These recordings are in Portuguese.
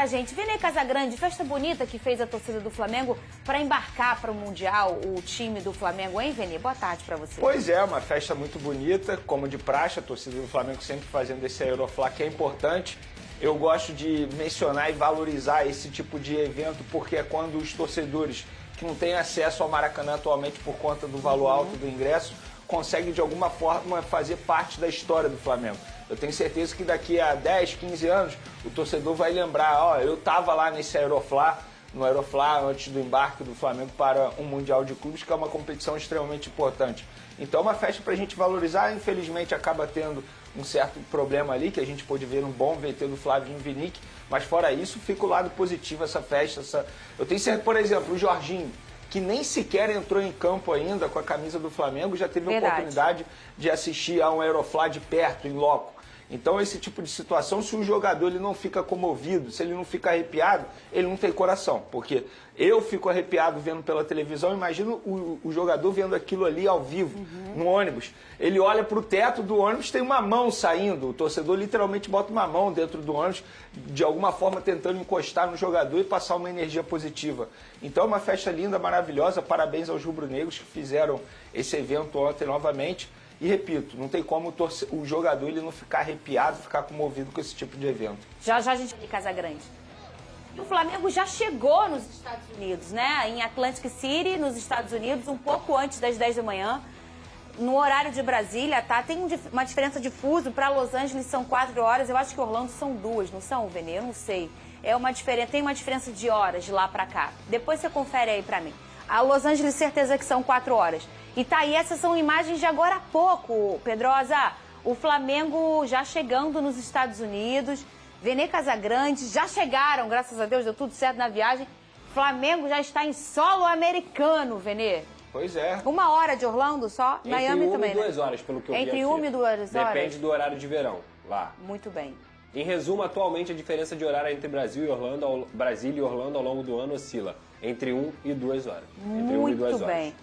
pra gente. Vene Casagrande, festa bonita que fez a torcida do Flamengo para embarcar para o Mundial o time do Flamengo, hein, Vene? Boa tarde pra você. Pois é, uma festa muito bonita, como de praxe, a torcida do Flamengo sempre fazendo esse Aeroflá que é importante. Eu gosto de mencionar e valorizar esse tipo de evento porque é quando os torcedores que não têm acesso ao Maracanã atualmente por conta do valor alto do ingresso conseguem de alguma forma fazer parte da história do Flamengo. Eu tenho certeza que daqui a 10, 15 anos o torcedor vai lembrar, ó, eu estava lá nesse Aeroflá, no Aeroflá antes do embarque do Flamengo para um Mundial de Clubes, que é uma competição extremamente importante. Então é uma festa para a gente valorizar, infelizmente acaba tendo um certo problema ali, que a gente pôde ver um bom VT do Flavinho Vinick, mas fora isso fica o lado positivo essa festa. Eu tenho certeza, por exemplo, o Jorginho, que nem sequer entrou em campo ainda com a camisa do Flamengo, já teve a oportunidade de assistir a um Aeroflá de perto, em loco. Então esse tipo de situação, se o jogador ele não fica comovido, se ele não fica arrepiado, ele não tem coração. Porque eu fico arrepiado vendo pela televisão, imagino o jogador vendo aquilo ali ao vivo, no ônibus. Ele olha para o teto do ônibus, tem uma mão saindo, o torcedor literalmente bota uma mão dentro do ônibus, de alguma forma tentando encostar no jogador e passar uma energia positiva. Então é uma festa linda, maravilhosa, parabéns aos rubro-negros que fizeram esse evento ontem novamente. E repito, não tem como o jogador ele não ficar arrepiado, ficar comovido com esse tipo de evento. Já a gente vai em Casagrande. O Flamengo já chegou nos Estados Unidos, né? Em Atlantic City, nos Estados Unidos, um pouco antes das 10 da manhã. No horário de Brasília, tá? Tem uma diferença de fuso. Para Los Angeles são 4 horas. Eu acho que Orlando são 2, não são, Vene? Eu não sei. Tem uma diferença de horas de lá para cá. Depois você confere aí para mim. A Los Angeles, certeza que são 4 horas. E tá aí, essas são imagens de agora há pouco, Pedrosa. O Flamengo já chegando nos Estados Unidos, Vene Casagrande, já chegaram, graças a Deus, deu tudo certo na viagem. Flamengo já está em solo americano, Vene. Pois é. 1 hora de Orlando só, Entre Miami 1 também, e 2 horas, pelo que eu vi Entre aqui. 1 e 2 horas? Depende do horário de verão, lá. Muito bem. Em resumo, atualmente a diferença de horário entre Brasília e Orlando ao longo do ano oscila entre 1 e 2 horas. Entre 1 e 2 horas. Bem.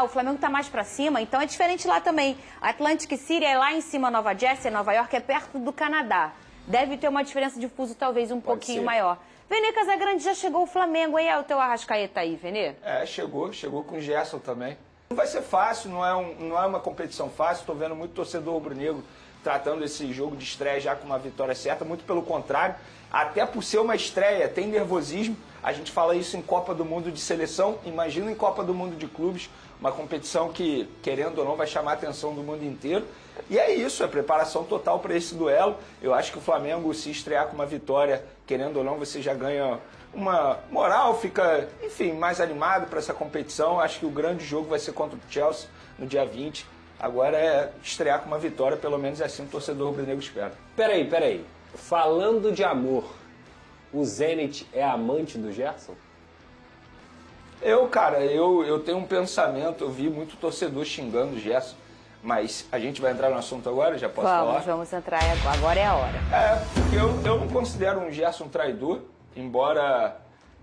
O Flamengo está mais para cima, então é diferente lá também. Atlantic City é lá em cima, Nova Jersey, Nova York, é perto do Canadá. Deve ter uma diferença de fuso talvez um pouquinho maior. Vene Casagrande, já chegou o Flamengo, aí é o teu Arrascaeta aí, Vene? Chegou com o Gerson também. Não vai ser fácil, não é uma competição fácil, estou vendo muito torcedor rubro-negro tratando esse jogo de estreia já com uma vitória certa, muito pelo contrário, até por ser uma estreia, tem nervosismo, a gente fala isso em Copa do Mundo de seleção, imagina em Copa do Mundo de clubes, uma competição que, querendo ou não, vai chamar a atenção do mundo inteiro, e é isso, é preparação total para esse duelo. Eu acho que o Flamengo, se estrear com uma vitória, querendo ou não, você já ganha uma moral, fica, enfim, mais animado para essa competição. Acho que o grande jogo vai ser contra o Chelsea no dia 20. Agora é estrear com uma vitória, pelo menos é assim o torcedor rubro-negro espera. Peraí. Falando de amor, o Zenit é amante do Gerson? Eu tenho um pensamento, eu vi muito torcedor xingando o Gerson, mas a gente vai entrar no assunto agora, já posso falar? Vamos entrar agora é a hora. Porque eu não considero um Gerson traidor, embora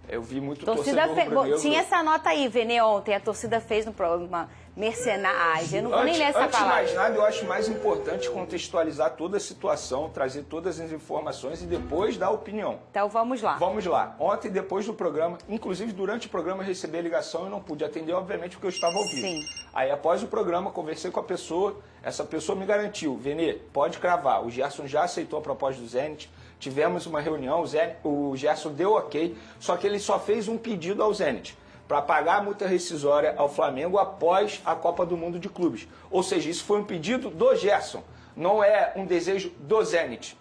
eu vi muito torcedor rubro-negro. Tinha essa nota aí, Vene, ontem, a torcida fez no programa mercenária, eu não vou nem ler essa palavra. Antes de mais nada, eu acho mais importante contextualizar toda a situação, trazer todas as informações e depois dar opinião. Então vamos lá. Vamos lá. Ontem, depois do programa, inclusive durante o programa eu recebi a ligação e não pude atender, obviamente, porque eu estava ao vivo. Sim. Aí após o programa, conversei com a pessoa, essa pessoa me garantiu, Vene, pode cravar, o Gerson já aceitou a proposta do Zenit, tivemos uma reunião, o Gerson deu ok, só que ele só fez um pedido ao Zenit, para pagar a multa rescisória ao Flamengo após a Copa do Mundo de Clubes. Ou seja, isso foi um pedido do Gerson, não é um desejo do Zenit.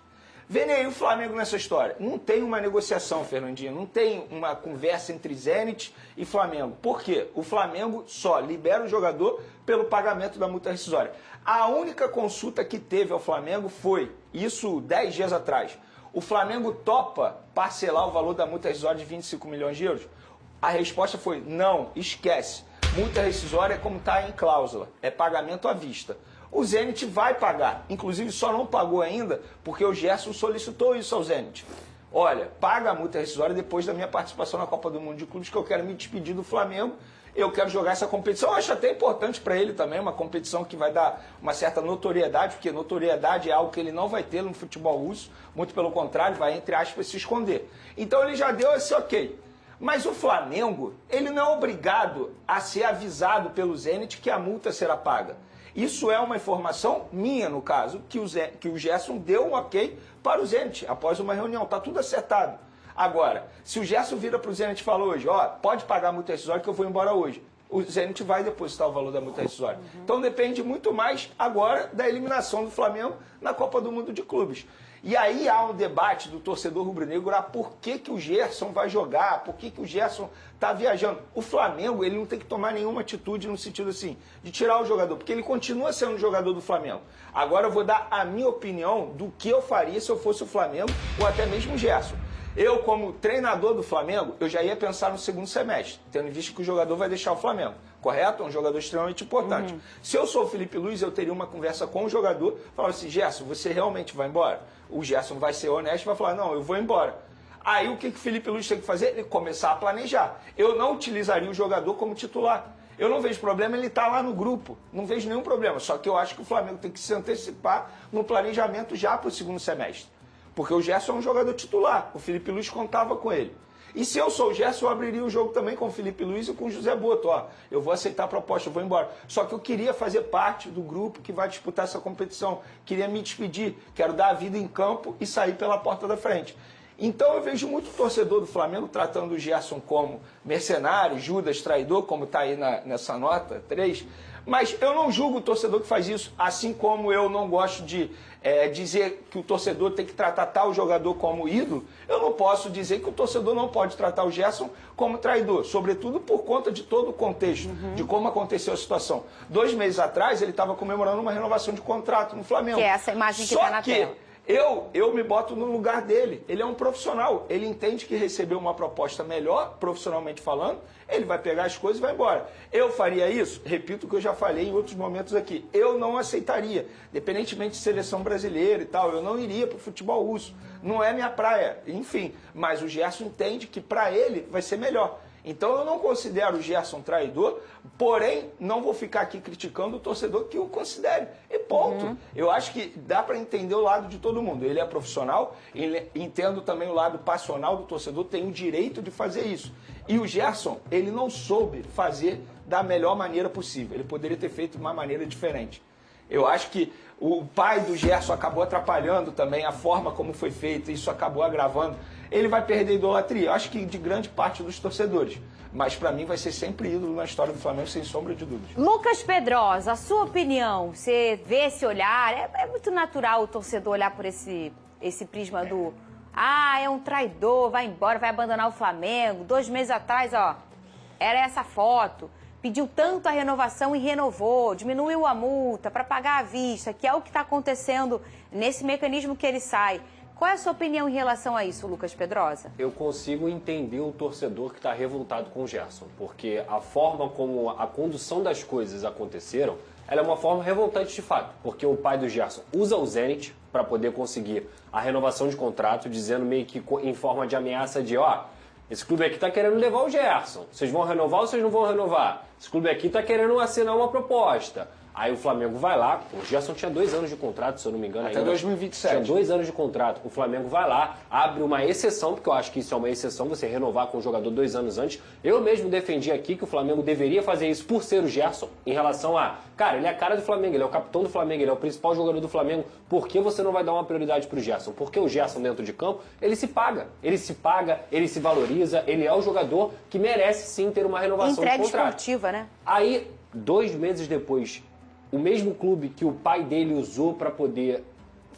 Vem aí o Flamengo nessa história. Não tem uma negociação, Fernandinho, não tem uma conversa entre Zenit e Flamengo. Por quê? O Flamengo só libera o jogador pelo pagamento da multa rescisória. A única consulta que teve ao Flamengo foi, isso 10 dias atrás, o Flamengo topa parcelar o valor da multa rescisória de 25 milhões de euros? A resposta foi, não, esquece. Multa rescisória é como está em cláusula, é pagamento à vista. O Zenit vai pagar, inclusive só não pagou ainda porque o Gerson solicitou isso ao Zenit. Olha, paga a multa rescisória depois da minha participação na Copa do Mundo de Clubes, que eu quero me despedir do Flamengo eu quero jogar essa competição. Eu acho até importante para ele também, uma competição que vai dar uma certa notoriedade, porque notoriedade é algo que ele não vai ter no futebol russo, muito pelo contrário, vai, entre aspas, se esconder. Então ele já deu esse ok. Mas o Flamengo, ele não é obrigado a ser avisado pelo Zenit que a multa será paga. Isso é uma informação minha, no caso, que o Gerson deu um ok para o Zenit após uma reunião. Está tudo acertado. Agora, se o Gerson vira para o Zenit e fala hoje, ó, pode pagar a multa rescisória que eu vou embora hoje, o Zenit vai depositar o valor da multa rescisória. Então depende muito mais agora da eliminação do Flamengo na Copa do Mundo de Clubes. E aí há um debate do torcedor rubro-negro por que o Gerson vai jogar, por que o Gerson está viajando. O Flamengo, ele não tem que tomar nenhuma atitude no sentido assim, de tirar o jogador, porque ele continua sendo jogador do Flamengo. Agora eu vou dar a minha opinião do que eu faria se eu fosse o Flamengo ou até mesmo o Gerson. Eu, como treinador do Flamengo, eu já ia pensar no segundo semestre, tendo visto que o jogador vai deixar o Flamengo, correto? É um jogador extremamente importante. Se eu sou o Felipe Luiz, eu teria uma conversa com o jogador, falar assim, Gerson, você realmente vai embora? O Gerson vai ser honesto e vai falar, não, eu vou embora. Aí o que o Felipe Luiz tem que fazer? Ele começar a planejar. Eu não utilizaria o jogador como titular. Eu não vejo problema ele estar lá no grupo, não vejo nenhum problema, só que eu acho que o Flamengo tem que se antecipar no planejamento já para o segundo semestre. Porque o Gerson é um jogador titular, o Felipe Luiz contava com ele. E se eu sou o Gerson, eu abriria o jogo também com o Felipe Luiz e com o José Boto. Ó, eu vou aceitar a proposta, eu vou embora. Só que eu queria fazer parte do grupo que vai disputar essa competição. Queria me despedir, quero dar a vida em campo e sair pela porta da frente. Então eu vejo muito torcedor do Flamengo tratando o Gerson como mercenário, Judas, traidor, como está aí nessa nota 3. Mas eu não julgo o torcedor que faz isso, assim como eu não gosto de dizer que o torcedor tem que tratar tal jogador como ídolo, eu não posso dizer que o torcedor não pode tratar o Gerson como traidor, sobretudo por conta de todo o contexto, de como aconteceu a situação. 2 meses atrás, ele estava comemorando uma renovação de contrato no Flamengo. Que é essa imagem que está na tela. Eu me boto no lugar dele. Ele é um profissional. Ele entende que recebeu uma proposta melhor, profissionalmente falando, ele vai pegar as coisas e vai embora. Eu faria isso? Repito o que eu já falei em outros momentos aqui. Eu não aceitaria, independentemente de seleção brasileira e tal, eu não iria para o futebol russo. Não é minha praia, enfim. Mas o Gerson entende que para ele vai ser melhor. Então eu não considero o Gerson traidor, porém não vou ficar aqui criticando o torcedor que o considere. E ponto. Eu acho que dá para entender o lado de todo mundo. Ele é profissional, entendo também o lado passional do torcedor, tem o direito de fazer isso. E o Gerson, ele não soube fazer da melhor maneira possível. Ele poderia ter feito de uma maneira diferente. Eu acho que o pai do Gerson acabou atrapalhando também a forma como foi feito, isso acabou agravando. Ele vai perder a idolatria, eu acho que de grande parte dos torcedores. Mas para mim vai ser sempre ídolo na história do Flamengo, sem sombra de dúvidas. Lucas Pedrosa, a sua opinião, você vê esse olhar, é muito natural o torcedor olhar por esse prisma do é um traidor, vai embora, vai abandonar o Flamengo. 2 meses atrás, ó, era essa foto. Pediu tanto a renovação e renovou, diminuiu a multa para pagar à vista, que é o que está acontecendo nesse mecanismo que ele sai. Qual é a sua opinião em relação a isso, Lucas Pedrosa? Eu consigo entender o torcedor que está revoltado com o Gerson, porque a forma como a condução das coisas aconteceram, ela é uma forma revoltante de fato, porque o pai do Gerson usa o Zenit para poder conseguir a renovação de contrato, dizendo meio que em forma de ameaça de, esse clube aqui está querendo levar o Gerson, vocês vão renovar ou vocês não vão renovar? Esse clube aqui está querendo assinar uma proposta. Aí o Flamengo vai lá, o Gerson tinha 2 anos de contrato, se eu não me engano. Até 2027. Tinha 2 anos de contrato. O Flamengo vai lá, abre uma exceção, porque eu acho que isso é uma exceção, você renovar com o jogador 2 anos antes. Eu mesmo defendi aqui que o Flamengo deveria fazer isso por ser o Gerson, em relação cara, ele é a cara do Flamengo, ele é o capitão do Flamengo, ele é o principal jogador do Flamengo. Por que você não vai dar uma prioridade pro Gerson? Porque o Gerson dentro de campo, ele se paga, ele se valoriza, ele é o jogador que merece sim ter uma renovação de contrato. Entrega esportiva, né? Aí, 2 meses depois, o mesmo clube que o pai dele usou para poder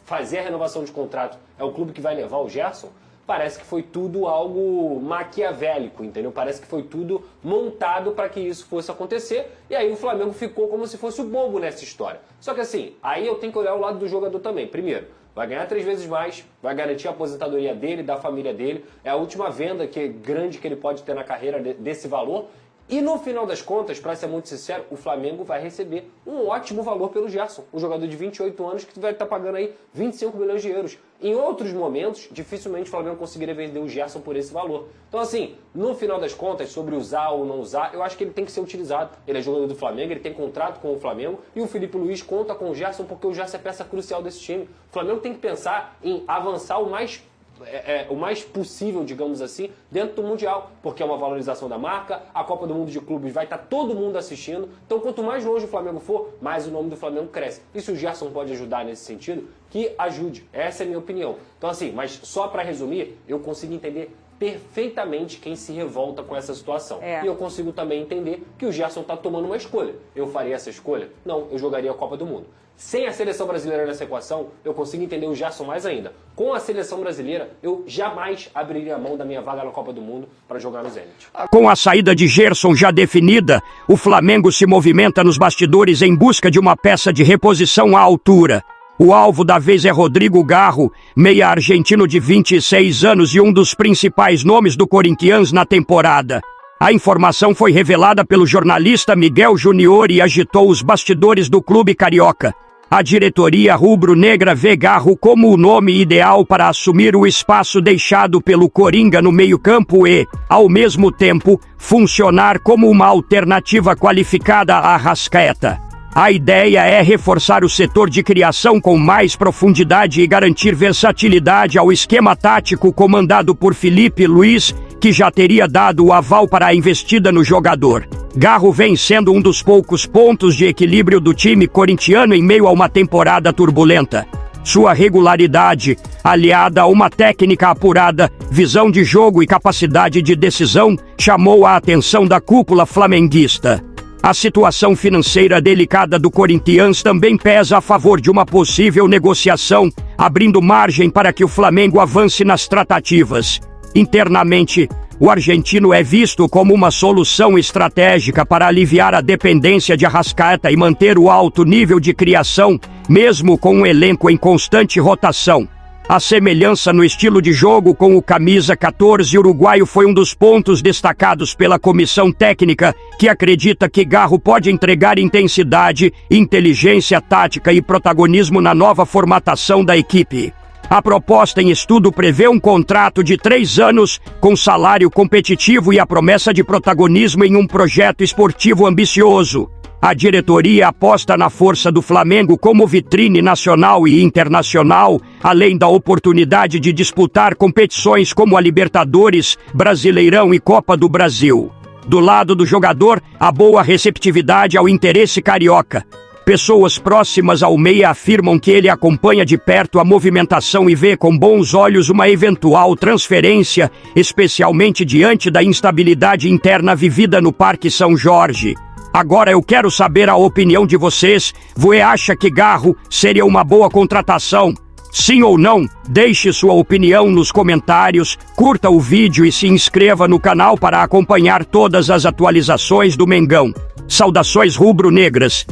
fazer a renovação de contrato é o clube que vai levar o Gerson? Parece que foi tudo algo maquiavélico, entendeu? Parece que foi tudo montado para que isso fosse acontecer. E aí o Flamengo ficou como se fosse o bobo nessa história. Só que assim, aí eu tenho que olhar o lado do jogador também. Primeiro, vai ganhar 3 vezes mais, vai garantir a aposentadoria dele, da família dele. É a última venda grande que ele pode ter na carreira desse valor. E no final das contas, para ser muito sincero, o Flamengo vai receber um ótimo valor pelo Gerson, um jogador de 28 anos que vai estar pagando aí 25 milhões de euros. Em outros momentos, dificilmente o Flamengo conseguiria vender o Gerson por esse valor. Então assim, no final das contas, sobre usar ou não usar, eu acho que ele tem que ser utilizado. Ele é jogador do Flamengo, ele tem contrato com o Flamengo e o Felipe Luiz conta com o Gerson porque o Gerson é peça crucial desse time. O Flamengo tem que pensar em avançar o mais possível, digamos assim, dentro do Mundial, porque é uma valorização da marca, a Copa do Mundo de Clubes vai estar todo mundo assistindo, então quanto mais longe o Flamengo for, mais o nome do Flamengo cresce. E se o Gerson pode ajudar nesse sentido, que ajude. Essa é a minha opinião. Então assim, mas só para resumir, eu consigo entender perfeitamente quem se revolta com essa situação. E eu consigo também entender que o Gerson está tomando uma escolha. Eu faria essa escolha? Não, eu jogaria a Copa do Mundo. Sem a seleção brasileira nessa equação, eu consigo entender o Gerson mais ainda. Com a seleção brasileira, eu jamais abriria a mão da minha vaga na Copa do Mundo para jogar no Zenit. Com a saída de Gerson já definida, o Flamengo se movimenta nos bastidores em busca de uma peça de reposição à altura. O alvo da vez é Rodrigo Garro, meia argentino de 26 anos e um dos principais nomes do Corinthians na temporada. A informação foi revelada pelo jornalista Miguel Junior e agitou os bastidores do clube carioca. A diretoria rubro-negra vê Garro como o nome ideal para assumir o espaço deixado pelo Coringa no meio-campo e, ao mesmo tempo, funcionar como uma alternativa qualificada a Arrascaeta. A ideia é reforçar o setor de criação com mais profundidade e garantir versatilidade ao esquema tático comandado por Felipe Luiz, que já teria dado o aval para a investida no jogador. Garro vem sendo um dos poucos pontos de equilíbrio do time corintiano em meio a uma temporada turbulenta. Sua regularidade, aliada a uma técnica apurada, visão de jogo e capacidade de decisão, chamou a atenção da cúpula flamenguista. A situação financeira delicada do Corinthians também pesa a favor de uma possível negociação, abrindo margem para que o Flamengo avance nas tratativas. Internamente, o argentino é visto como uma solução estratégica para aliviar a dependência de Arrascaeta e manter o alto nível de criação, mesmo com um elenco em constante rotação. A semelhança no estilo de jogo com o camisa 14 uruguaio foi um dos pontos destacados pela comissão técnica, que acredita que Garro pode entregar intensidade, inteligência tática e protagonismo na nova formatação da equipe. A proposta em estudo prevê um contrato de 3 anos, com salário competitivo e a promessa de protagonismo em um projeto esportivo ambicioso. A diretoria aposta na força do Flamengo como vitrine nacional e internacional, além da oportunidade de disputar competições como a Libertadores, Brasileirão e Copa do Brasil. Do lado do jogador, a boa receptividade ao interesse carioca. Pessoas próximas ao meia afirmam que ele acompanha de perto a movimentação e vê com bons olhos uma eventual transferência, especialmente diante da instabilidade interna vivida no Parque São Jorge. Agora eu quero saber a opinião de vocês. Você acha que Garro seria uma boa contratação? Sim ou não? Deixe sua opinião nos comentários, curta o vídeo e se inscreva no canal para acompanhar todas as atualizações do Mengão. Saudações rubro-negras!